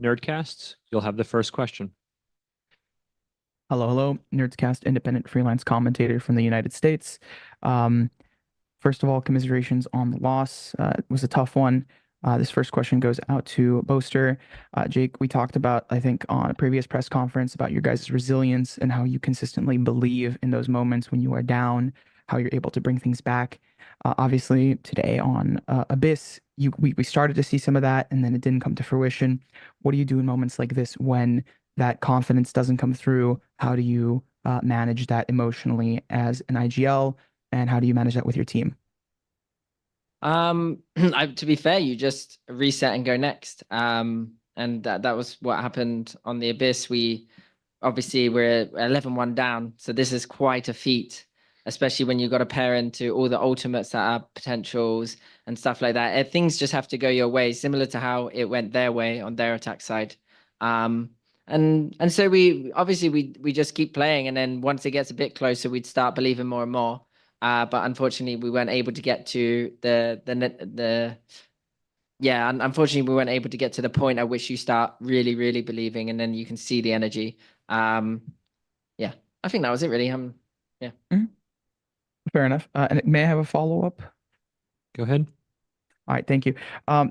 Nerdcasts, you'll have the first question. Hello, Nerdscast, independent freelance commentator from the United States. First of all, commiserations on the loss. It was a tough one. This first question goes out to Boaster. Jake, we talked about, I think, on a previous press conference about your guys' resilience and how you consistently believe in those moments when you are down, how you're able to bring things back. Obviously, today on Abyss, we started to see some of that, and then it didn't come to fruition. What do you do in moments like this when that confidence doesn't come through? How do you manage that emotionally as an IGL, and how do you manage that with your team? To be fair, you just reset and go next. And that was what happened on the Abyss. We're 11-1 down, so this is quite a feat, especially when you've got to pair into all the ultimates that are potentials and stuff like that. Things just have to go your way, similar to how it went their way on their attack side. And so we just keep playing, and then once it gets a bit closer, we'd start believing more and more. But unfortunately, we weren't able to get to unfortunately, we weren't able to get to the point at which you start really, really believing, and then you can see the energy. Yeah, I think that was it, really. Yeah. Fair enough. And may I have a follow-up? Go ahead. All right, thank you.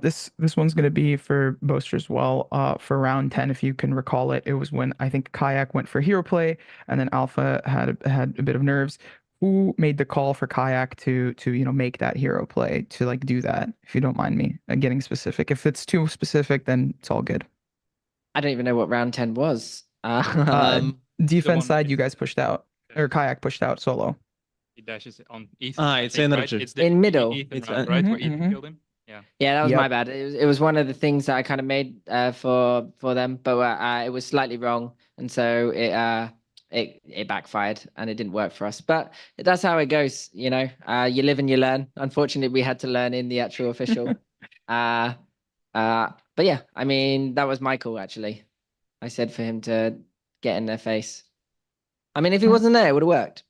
This one's going to be for Boaster as well. For round 10, if you can recall it, it was when I think Kayak went for hero play, and then Alpha had a bit of nerves. Who made the call for Kayak to make that hero play, to like do that? If you don't mind me getting specific. If it's too specific, then it's all good. I don't even know what round 10 was. Defense side, you guys pushed out, or Kayak pushed out solo. He dashes on Ethan. It's NRG. Right? It's the in middle. Ethan round, right? Where Ethan killed him. Yeah, that was Yep. my bad. It was one of the things that I kind of made for them, but it was slightly wrong, and so it backfired and it didn't work for us. But that's how it goes, you know. You live and you learn. Unfortunately, we had to learn in the actual official. But yeah, I mean, that was my call, actually. I said for him to get in their face. I mean, if he wasn't there, it would have worked.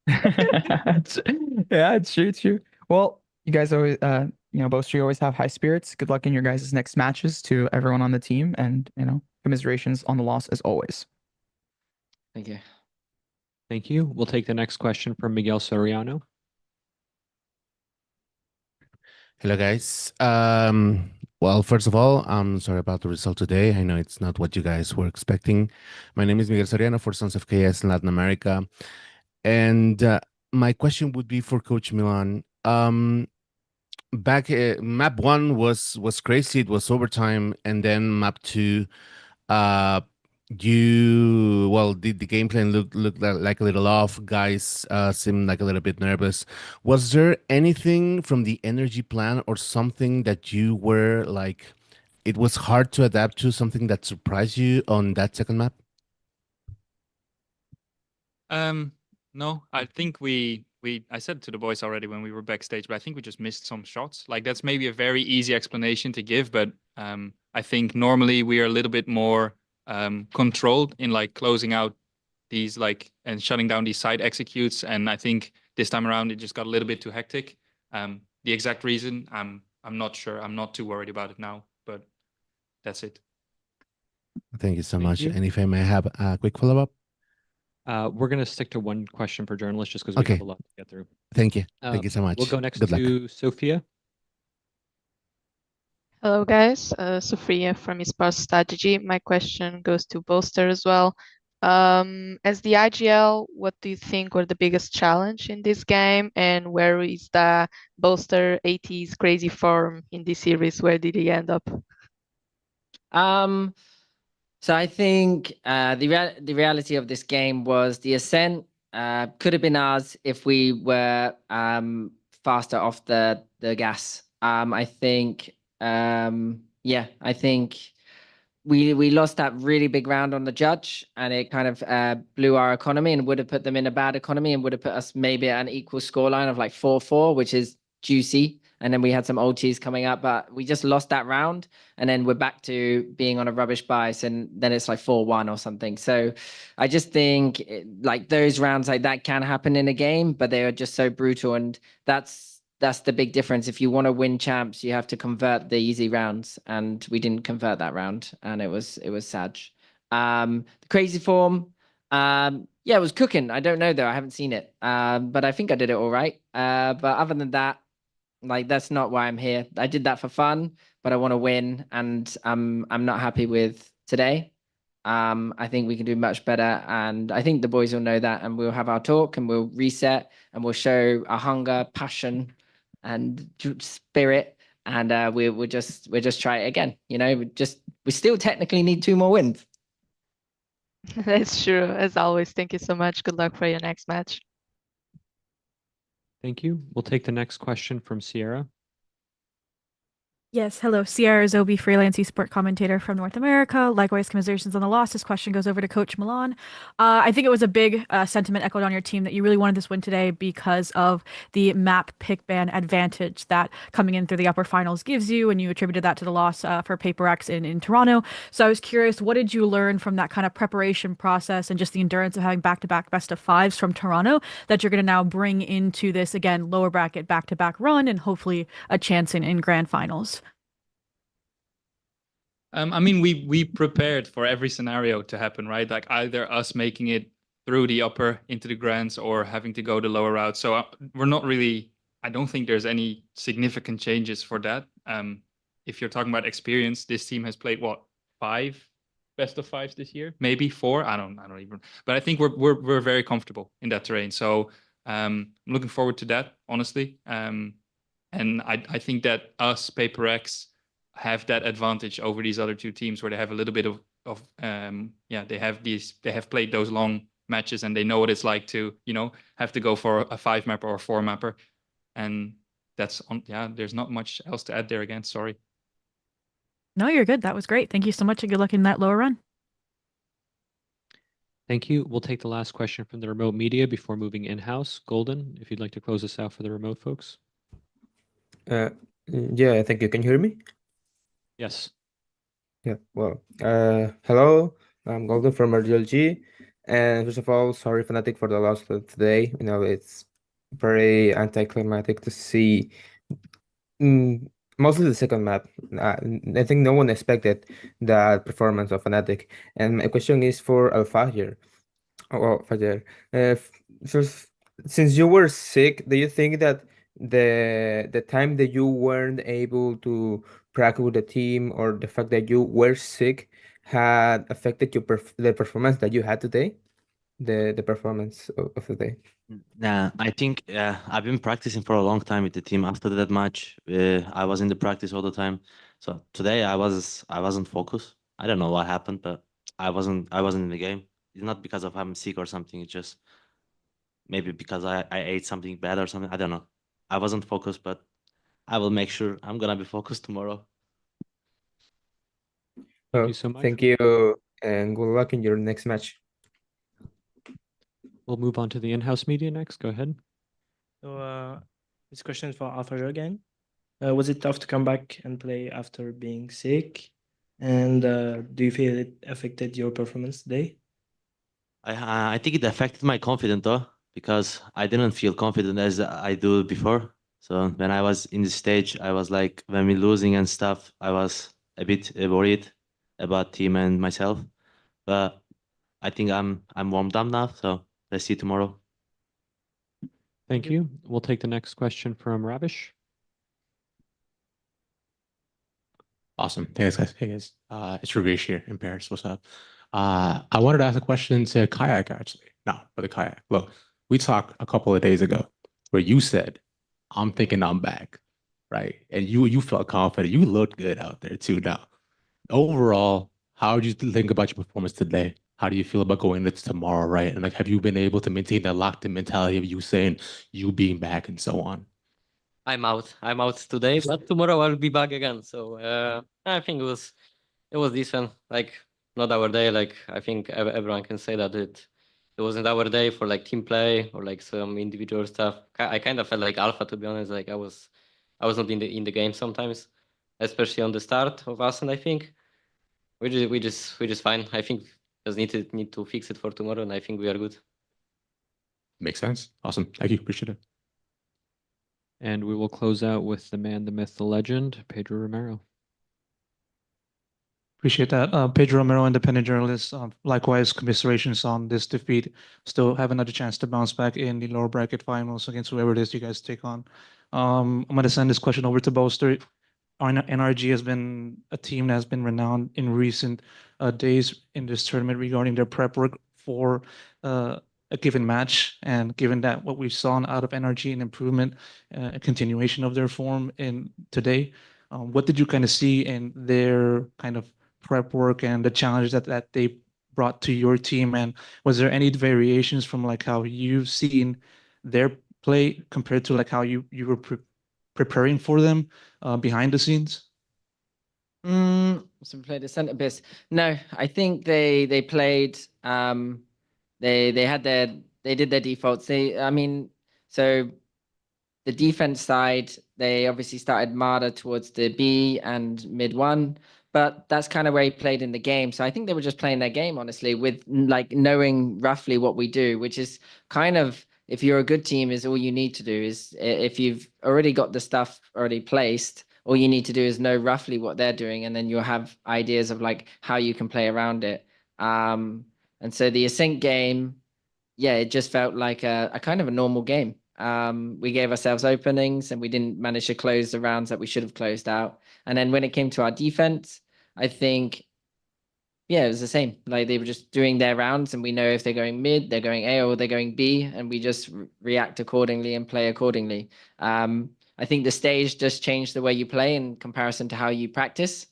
Yeah, it's true. It's true. Well, you guys always, Boaster, you always have high spirits. Good luck in your guys' next matches to everyone on the team, and commiserations on the loss as always. Thank you. Thank you. We'll take the next question from Miguel Soriano. Hello, guys. Well, first of all, I'm sorry about the result today. I know it's not what you guys were expecting. My name is Miguel Soriano for Sons of KS in Latin America. And my question would be for Coach Milan. Back map 1 was crazy. It was overtime, and then map 2, the gameplay looked like a little off. Guys seemed like a little bit nervous. Was there anything from the NRG plan or something that you were like, it was hard to adapt to, something that surprised you on that second map? No, I think I said to the boys already when we were backstage, but I think we just missed some shots. Like, that's maybe a very easy explanation to give, but I think normally we are a little bit more controlled in like closing out these and shutting down these side executes. And I think this time around it just got a little bit too hectic. The exact reason, I'm not sure. I'm not too worried about it now, but that's it. Thank you so Thank much. you. And if I may have a quick follow-up. We're going to stick to one question per journalist just because we have a lot to get through. Thank you. Thank you so much. We'll go next Good luck. to Sophia. Hello, guys. Sophia from Esports Strategy. My question goes to Boaster as well. As the IGL, what do you think were the biggest challenge in this game, and where is the Boaster AT's crazy form in this series? Where did he end up? So I think the reality of this game was the Ascent could have been ours if we were faster off the gas. I think I think we lost that really big round on the judge, and it kind of blew our economy and would have put them in a bad economy and would have put us maybe at an equal scoreline of like 4-4, which is juicy. And then we had some ultis coming up, but we just lost that round. And then we're back to being on a rubbish bias, and then it's like 4-1 or something. So I just think like those rounds like that can happen in a game, but they are just so brutal. And that's that's the big difference. If you want to win champs, you have to convert the easy rounds, and we didn't convert that round, and it was sad. The crazy form, yeah, it was cooking. I don't know though. I haven't seen it. But I think I did it all right. But other than that, like that's not why I'm here. I did that for fun, but I want to win, and I'm not happy with today. I think we can do much better, and I think the boys will know that, and we'll have our talk, and we'll reset, and we'll show our hunger, passion, and spirit, and we'll just try it again. You know, we still technically need 2 more wins. That's true. As always, thank you so much. Good luck for your next match. Thank you. We'll take the next question from Sierra. Yes, hello. Sierra Zobi, freelance esports commentator from North America. Likewise, commiserations on the loss. This question goes over to Coach Milan. I think it was a big sentiment echoed on your team that you really wanted this win today because of the map pick ban advantage that coming in through the upper finals gives you, and you attributed that to the loss for Paper X in Toronto. So I was curious, what did you learn from that kind of preparation process and just the endurance of having back-to-back best-of-5s from Toronto that you're going to now bring into this, again, lower bracket back-to-back run and hopefully a chance in grand finals? I mean, we prepared for every scenario to happen, right? Like either us making it through the upper into the grands or having to go the lower route. So we're not really, I don't think there's any significant changes for that. If you're talking about experience, this team has played what, 5 best-of-5s this year? Maybe 4? I don't even. But I think we're very comfortable in that terrain. So I'm looking forward to that, honestly. And I think that us, Paper X, have that advantage over these other 2 teams where they have a little bit of they have played those long matches and they know what it's like to, you know, have to go for a 5 mapper or a 4 mapper. And that's on, there's not much else to add there again. Sorry. No, you're good. That was great. Thank you so much and good luck in that lower run. Thank you. We'll take the last question from the remote media before moving in-house. Golden, if you'd like to close us out for the remote folks. Yeah, thank you. Can you hear me? Yes. Yeah, well, hello, I'm Golden from RGLG, and first of all, sorry Fnatic for the loss of today. You know, it's very anticlimactic to see mostly the second map. I think no one expected that performance of Fnatic. And my question is for Alfajir. Oh, Alfajir. First, since you were sick, do you think that the time that you weren't able to practice with the team or the fact that you were sick had affected your the performance that you had today? The performance of the day. Yeah, I think I've been practicing for a long time with the team. After that match, I was in the practice all the time. So today I wasn't focused. I don't know what happened, but I wasn't in the game. It's not because of I'm sick or something. It's just maybe because I ate something bad or something. I don't know. I wasn't focused, but I will make sure I'm gonna be focused tomorrow. Thank you so much. Thank you, and good luck in your next match. We'll move on to the in-house media next. Go ahead. So this question is for Alpha again. Was it tough to come back and play after being sick? And do you feel it affected your performance today? I think it affected my confidence though, because I didn't feel confident as I do before. So when I was in the stage, I was like, when we're losing and stuff, I was a bit worried about team and myself. But I think I'm warmed up now, so let's see tomorrow. Thank you. We'll take the next question from Ravish. Awesome. Thanks, guys. Hey, guys. It's Ravish here in Paris. What's up? I wanted to ask a question to Kayak, actually. No, for the Kayak. Look, we talked a couple of days ago where you said, I'm thinking I'm back, right? And you felt confident. You looked good out there too now. Overall, how do you think about your performance today? How do you feel about going into tomorrow, right? And like, have you been able to maintain that locked-in mentality of you saying you being back and so on? I'm out today, but tomorrow I'll be back again. So I think it was decent. Like not our day. Like I think everyone can say that it wasn't our day for like team play or like some individual stuff. I kind of felt like alpha, to be honest. Like I was not in the game sometimes, especially on the start of us. And I think we just fine. I think just need to fix it for tomorrow, and I think we are good. Makes sense. Awesome. Thank you. Appreciate it. And we will close out with the man, the myth, the legend, Pedro Romero. Appreciate that. Pedro Romero, independent journalist. Likewise, commiserations on this defeat. Still have another chance to bounce back in the lower bracket finals against whoever it is you guys take on. I'm going to send this question over to Boaster. NRG has been a team that has been renowned in recent days in this tournament regarding their prep work for a given match. And given that what we saw out of NRG, an improvement, a continuation of their form in today, what did you kind of see in their kind of prep work and the challenges that they brought to your team? And was there any variations from like how you've seen their play compared to like how you were preparing for them behind the scenes? So we played a center abyss. No, I think they played. They did their defaults. So the defense side, they obviously started Marder towards the B and mid one, but that's kind of where he played in the game. So I think they were just playing their game, honestly, with like knowing roughly what we do, which is kind of, if you're a good team, is all you need to do. Is if you've already got the stuff already placed, all you need to do is know roughly what they're doing, and then you'll have ideas of like how you can play around it. And so the Ascent game, yeah, it just felt like a kind of a normal game. We gave ourselves openings and we didn't manage to close the rounds that we should have closed out. And then when it came to our defense, I think, yeah, it was the same. Like they were just doing their rounds, and we know if they're going mid, they're going A, or they're going B, and we just react accordingly and play accordingly. I think the stage just changed the way you play in comparison to how you practice.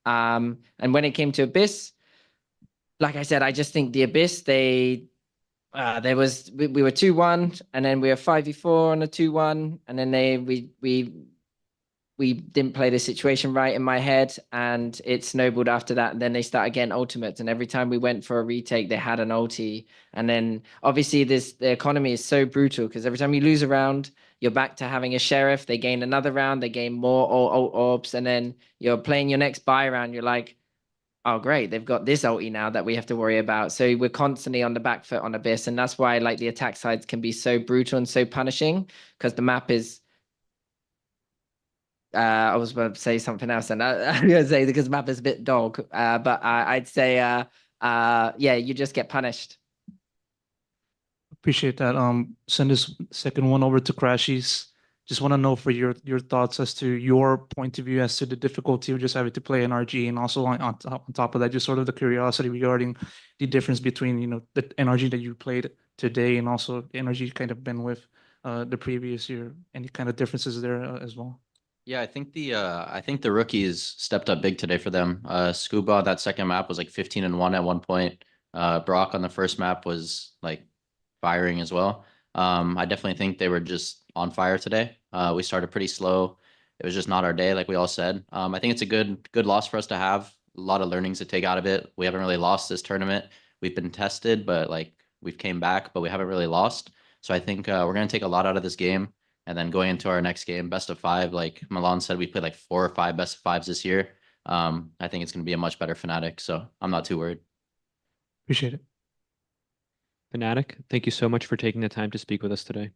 And when it came to Abyss, like I said, I just think the Abyss, we were 2-1, and then we were 5v4 on a 2-1, and then we didn't play the situation right in my head, and it snowballed after that. And then they started getting ultimates, and every time we went for a retake, they had an ulti. And then obviously the economy is so brutal because every time you lose a round, you're back to having a sheriff. They gain another round, they gain more orbs, and then you're playing your next buy round. You're like, oh great, they've got this ulti now that we have to worry about. So we're constantly on the back foot on Abyss, and that's why like the attack sides can be so brutal and so punishing, because the map is I was about to say something else, and I'm gonna say because the map is a bit dog, but I'd say yeah, you just get punished. Appreciate that. Send this second one over to Crashies. Just want to know for your thoughts as to your point of view as to the difficulty of just having to play NRG, and also on top of that, just sort of the curiosity regarding the difference between the NRG that you played today and also the NRG you kind of been with the previous year. Any kind of differences there as well? Yeah, I think the rookies stepped up big today for them. Scuba, that second map was like 15-1 at one point. Brock on the first map was like firing as well. I definitely think they were just on fire today. We started pretty slow. It was just not our day, like we all said. I think it's a good loss for us to have. A lot of learnings to take out of it. We haven't really lost this tournament. We've been tested, but like we've came back, but we haven't really lost. So I think we're gonna take a lot out of this game. And then going into our next game, best of 5, like Milan said, we played like 4 or 5 best of 5s this year. I think it's going to be a much better Fnatic, so I'm not too worried. Appreciate it. Fnatic, thank you so much for taking the time to speak with us today.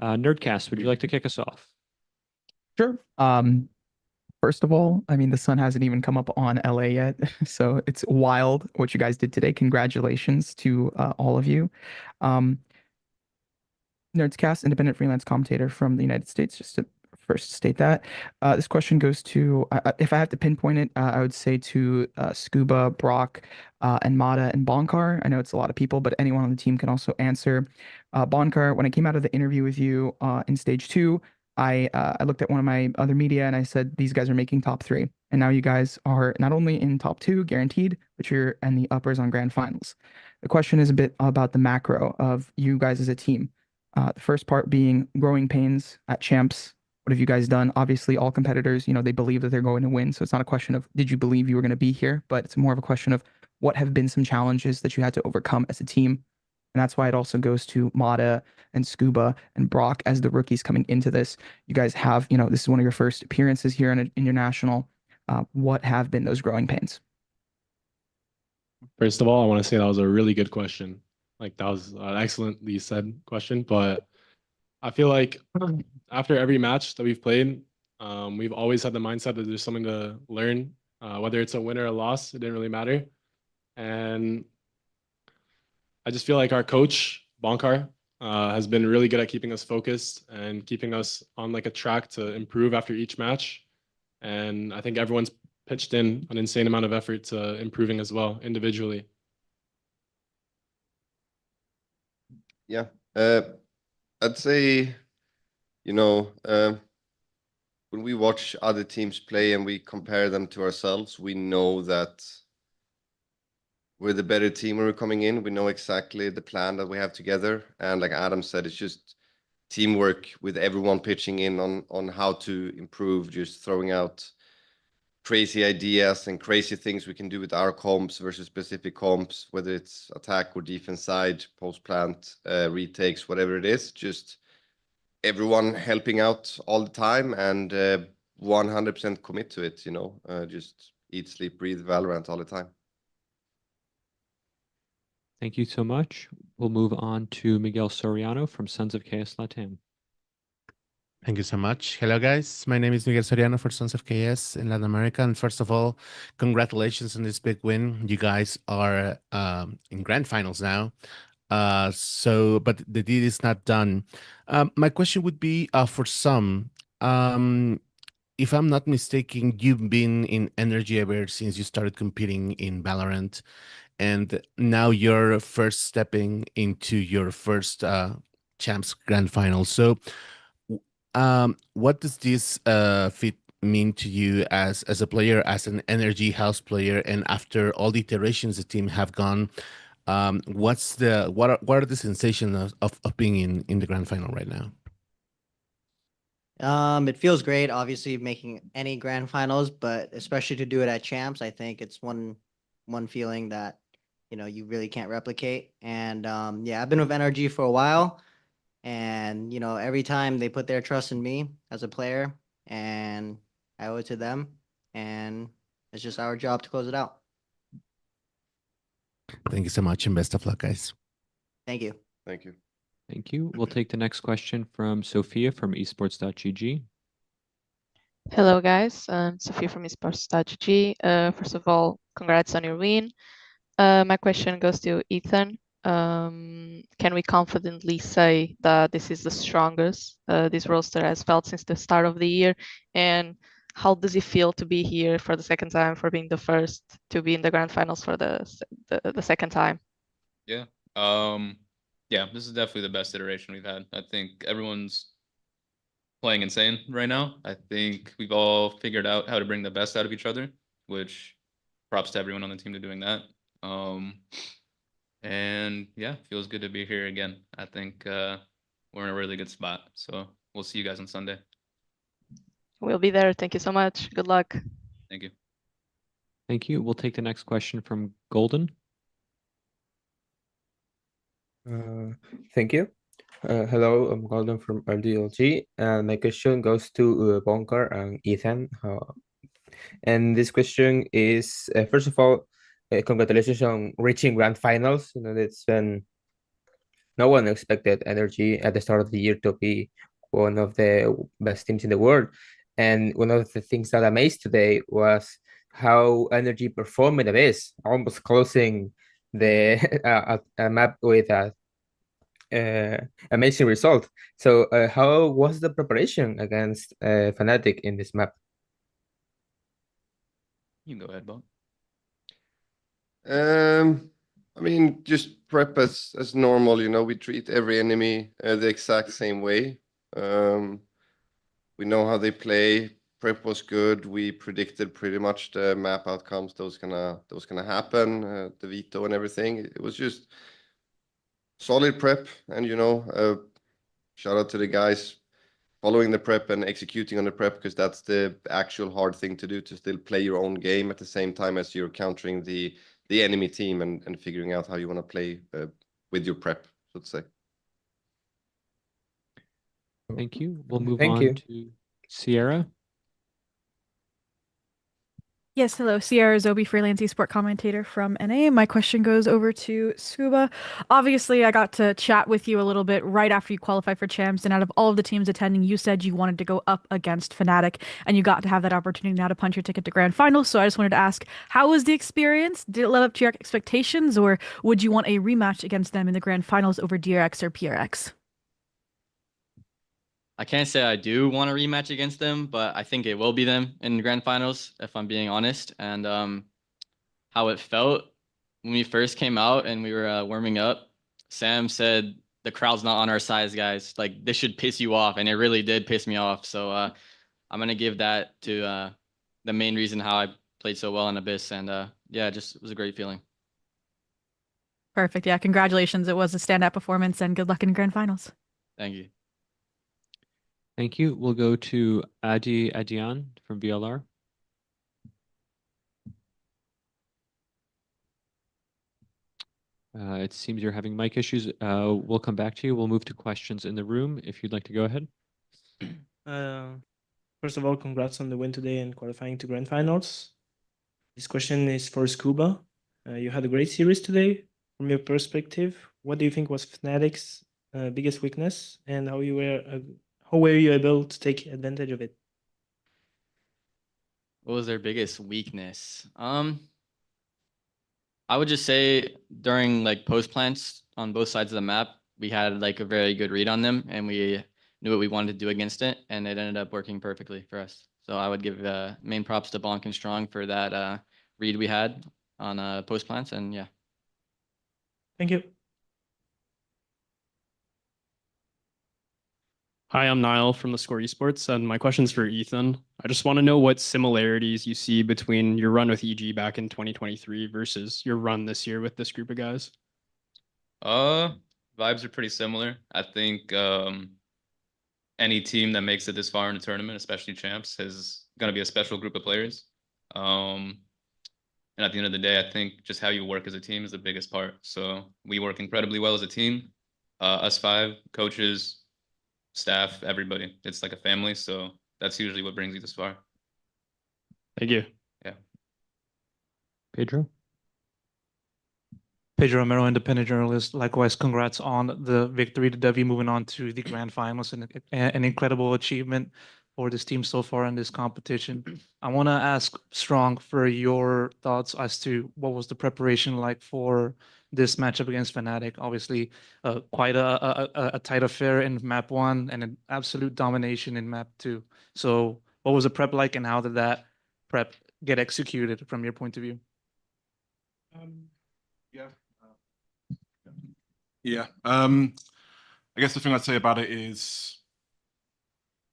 Nerdcast, would you like to kick us off? Sure. First of all, I mean, the sun hasn't even come up on LA yet, so it's wild what you guys did today. Congratulations to all of you. Nerdscast, independent freelance commentator from the United States, just to first state that. This question goes to, if I have to pinpoint it, I would say to Scuba, Brock, and Mata and Bonkar. I know it's a lot of people, but anyone on the team can also answer. Bonkar, when I came out of the interview with you in stage 2, I looked at one of my other media and I said, these guys are making top 3. And now you guys are not only in top 2 guaranteed, but you're in the uppers on grand finals. The question is a bit about the macro of you guys as a team. The first part being growing pains at champs. What have you guys done? Obviously, all competitors, they believe that they're going to win. So it's not a question of, did you believe you were going to be here? But it's more of a question of what have been some challenges that you had to overcome as a team. And that's why it also goes to Mata and Scuba and Brock as the rookies coming into this. You guys have, this is one of your first appearances here in an international. What have been those growing pains? First of all, I want to say that was a really good question. Like, that was an excellently said question. But I feel like after every match that we've played, we've always had the mindset that there's something to learn. Whether it's a win or a loss, it didn't really matter. And I just feel like our coach, Bonkar, has been really good at keeping us focused and keeping us on like a track to improve after each match. And I think everyone's pitched in an insane amount of effort to improving as well individually. Yeah, I'd say, when we watch other teams play and we compare them to ourselves, we know that we're the better team when we're coming in. We know exactly the plan that we have together. And like Adam said, it's just teamwork with everyone pitching in on how to improve, just throwing out crazy ideas and crazy things we can do with our comps versus specific comps, whether it's attack or defense side, post plant, retakes, whatever it is, just everyone helping out all the time and 100% commit to it, just eat, sleep, breathe Valorant all the time. Thank you so much. We'll move on to Miguel Soriano from Sons of KS Latam. Thank you so much. Hello, guys. My name is Miguel Soriano for Sons of KS in Latin America. And first of all, congratulations on this big win. You guys are in grand finals now. But the deal is not done. My question would be for some, if I'm not mistaken, you've been in NRG ever since you started competing in Valorant. And now you're first stepping into your first Champs Grand Final. So what does this fit mean to you as a player, as an NRG house player? And after all the iterations the team have gone, what are the sensations of being in the Grand Final right now? It feels great, obviously, making any Grand Finals, but especially to do it at Champs, I think it's one feeling that you really can't replicate. And yeah, I've been with NRG for a while, and every time they put their trust in me as a player, and I owe it to them, and it's just our job to close it out. Thank you so much, and best of luck, guys. Thank you. Thank you. Thank you. We'll take the next question from Sophia from esports.gg. Hello, guys. I'm Sophia from esports.gg. First of all, congrats on your win. My question goes to Ethan. Can we confidently say that this is the strongest this roster has felt since the start of the year? And how does it feel to be here for the second time, for being the first to be in the grand finals for the second time? Yeah. Yeah, this is definitely the best iteration we've had. I think everyone's playing insane right now. I think we've all figured out how to bring the best out of each other, which props to everyone on the team to doing that. And yeah, feels good to be here again. I think we're in a really good spot. So we'll see you guys on Sunday. We'll be there. Thank you so much. Good luck. Thank you. Thank you. We'll take the next question from Golden. Thank you. Hello, I'm Golden from RDLG, and my question goes to Bonkar and Ethan. And this question is, first of all, congratulations on reaching grand finals. It's been no one expected NRG at the start of the year to be one of the best teams in the world. And one of the things that amazed today was how NRG performed in Abyss, almost closing the a map with a amazing result. So how was the preparation against Fnatic in this map? You can go ahead, Bob. I mean, just prep as normal, you know, we treat every enemy the exact same way. We know how they play. Prep was good. We predicted pretty much the map outcomes that was gonna happen, the veto and everything. It was just solid prep, and you know, shout out to the guys following the prep and executing on the prep, because that's the actual hard thing to do, to still play your own game at the same time as you're countering the enemy team and figuring out how you want to play with your prep, so to say. Thank you. We'll move Thank on you. to Sierra. Yes, hello. Sierra Zobi, freelance esport commentator from NA. My question goes over to Scuba. Obviously, I got to chat with you a little bit right after you qualified for Champs, and out of all of the teams attending, you said you wanted to go up against Fnatic, and you got to have that opportunity now to punch your ticket to Grand Finals. So I just wanted to ask, how was the experience? Did it live up to your expectations, or would you want a rematch against them in the Grand Finals over DRX or PRX? I can't say I do want a rematch against them, but I think it will be them in the grand finals, if I'm being honest. And how it felt when we first came out and we were warming up, Sam said, the crowd's not on our side, guys. Like, this should piss you off. And it really did piss me off. So I'm going to give that to the main reason how I played so well in Abyss. And yeah, just it was a great feeling. Perfect. Yeah, congratulations. It was a standout performance, and good luck in Grand Finals. Thank you. Thank you. We'll go to Adi Adian from VLR. It seems you're having mic issues. We'll come back to you. We'll move to questions in the room if you'd like to go ahead. First of all, congrats on the win today and qualifying to Grand Finals. This question is for Scuba. You had a great series today. From your perspective, what do you think was Fnatic's biggest weakness, and how were you able to take advantage of it? What was their biggest weakness? I would just say during like post plants on both sides of the map, we had like a very good read on them, and we knew what we wanted to do against it, and it ended up working perfectly for us. So I would give main props to Bonk and Strong for that read we had on post plants, and yeah. Thank you. Hi, I'm Niall from the Score Esports, and my question's for Ethan. I just want to know what similarities you see between your run with EG back in 2023 versus your run this year with this group of guys. Vibes are pretty similar. I think any team that makes it this far in the tournament, especially champs, is going to be a special group of players. And at the end of the day, I think just how you work as a team is the biggest part. So we work incredibly well as a team. Us five, coaches, staff, everybody. It's like a family. So that's usually what brings you this far. Thank you. Yeah. Pedro? Pedro Romero, independent journalist. Likewise, congrats on the victory to Devi, moving on to the grand finals, and an incredible achievement for this team so far in this competition. I want to ask Strong for your thoughts as to what was the preparation like for this matchup against Fnatic. Obviously, quite a tight affair in map 1 and an absolute domination in map 2. So what was the prep like, and how did that prep get executed from your point of view? I guess the thing I'd say about it is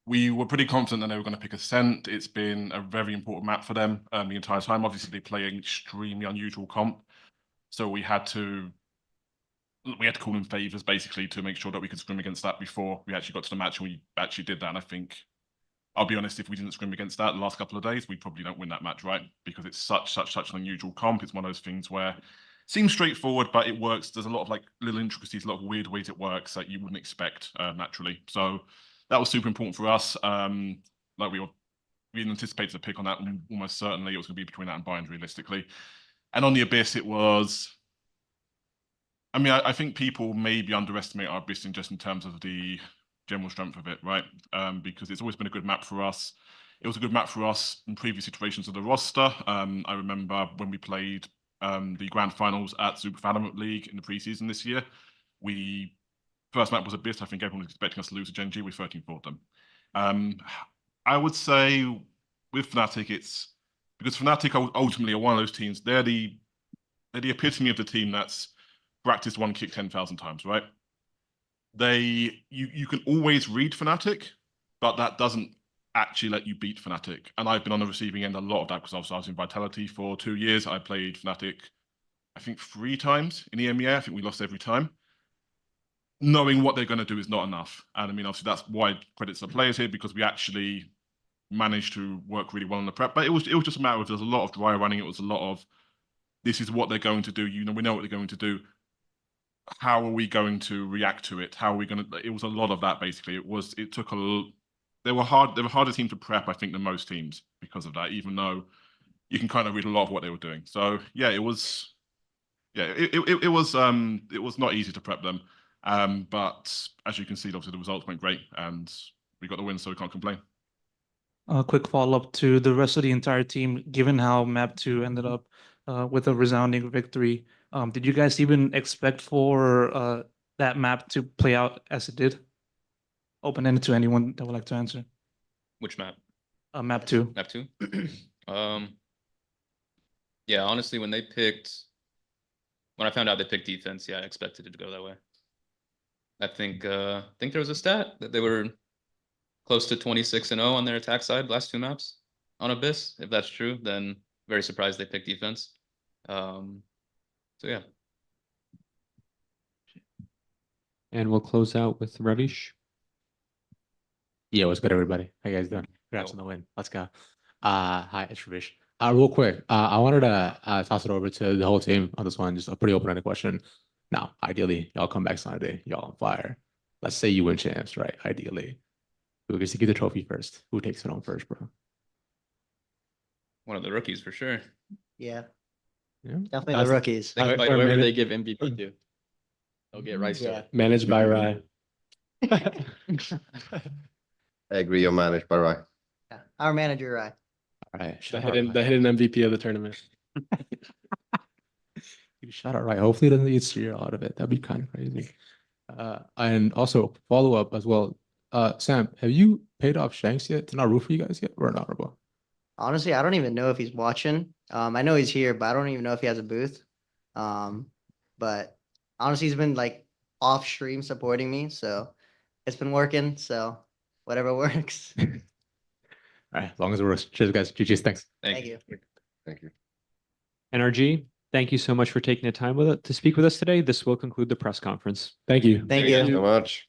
we were pretty confident that they were going to pick Ascent. It's been a very important map for them the entire time. Obviously, they play an extremely unusual comp, so we had to call in favors basically to make sure that we could scrim against that before we actually got to the match, and we actually did that. And I think, I'll be honest, if we didn't scrim against that the last couple of days, we probably don't win that match, right? Because it's such an unusual comp. It's one of those things where seems straightforward, but it works. There's a lot of like little intricacies, a lot of weird ways it works that you wouldn't expect naturally. So that was super important for us. Like we anticipated a pick on that, and almost certainly it was going to be between that and Bind realistically. And on the Abyss, it was I mean, I think people maybe underestimate our Biston just in terms of the general strength of it, right? Because it's always been a good map for us. It was a good map for us in previous iterations of the roster. I remember when we played the grand finals at Super VALORANT League in the preseason this year. First map was a bit. I think everyone was expecting us to lose to Gen G. We 13-4'd them. I would say with Fnatic, it's because Fnatic ultimately are one of those teams. They're the epitome of the team that's practiced one kick 10,000 times, right? You can always read Fnatic, but that doesn't actually let you beat Fnatic. And I've been on the receiving end a lot of that because I was in Vitality for 2 years. I played Fnatic, I think 3 times in EMEA. I think we lost every time. Knowing what they're going to do is not enough. And I mean, obviously that's why credits the players here, because we actually managed to work really well on the prep. But it was just a matter of there's a lot of dry running. It was a lot of this is what they're going to do. You know, we know what they're going to do. How are we going to react to it? How are we going to? It was a lot of that basically. It took a. They were harder teams to prep, I think, than most teams because of that. Even though you can kind of read a lot of what they were doing. So yeah, it was. Yeah, it was not easy to prep them. But as you can see, obviously the results went great and we got the win, so we can't complain. A quick follow-up to the rest of the entire team, given how map 2 ended up with a resounding victory. Did you guys even expect for that map to play out as it did? Open-ended to anyone that would like to answer. Which map? Map 2. Map 2? Yeah, honestly, when I found out they picked defense, yeah, I expected it to go that way. I think there was a stat that they were close to 26-0 on their attack side last 2 maps on Abyss. If that's true, then very surprised they picked defense. So yeah. And we'll close out with Ravish. Yeah, what's good, everybody? How you guys doing? Congrats on the win. Let's go. Hi, it's Ravish. Real quick, I wanted to toss it over to the whole team on this one. Just a pretty open-ended question. Now, ideally, y'all come back Sunday, y'all on fire. Let's say you win champs, right? Ideally, who gets to get the trophy first? Who takes it on first, bro? One of the rookies for sure. Yeah. Yeah. Definitely the rookies. Whoever they give MVP to, they'll get right. Yeah. Managed by Rai. I agree, you're managed by Rai. Yeah. Our manager, Rai. All right. The hidden MVP of the tournament. You shout out right. Hopefully, it doesn't get steer out of it. That'd be kind of crazy. And also follow up as well. Sam, have you paid off Shanks yet? To not root for you guys yet, or not, bro? Honestly, I don't even know if he's watching. I know he's here, but I don't even know if he has a booth. But honestly, he's been like off stream supporting me, so it's been working. So whatever works. All right, as long as it works. Cheers, guys. GG's. Thanks. Thank you. Thank you. NRG, thank you so much for taking the time to speak with us today. This will conclude the press conference. Thank you. Thank you so much.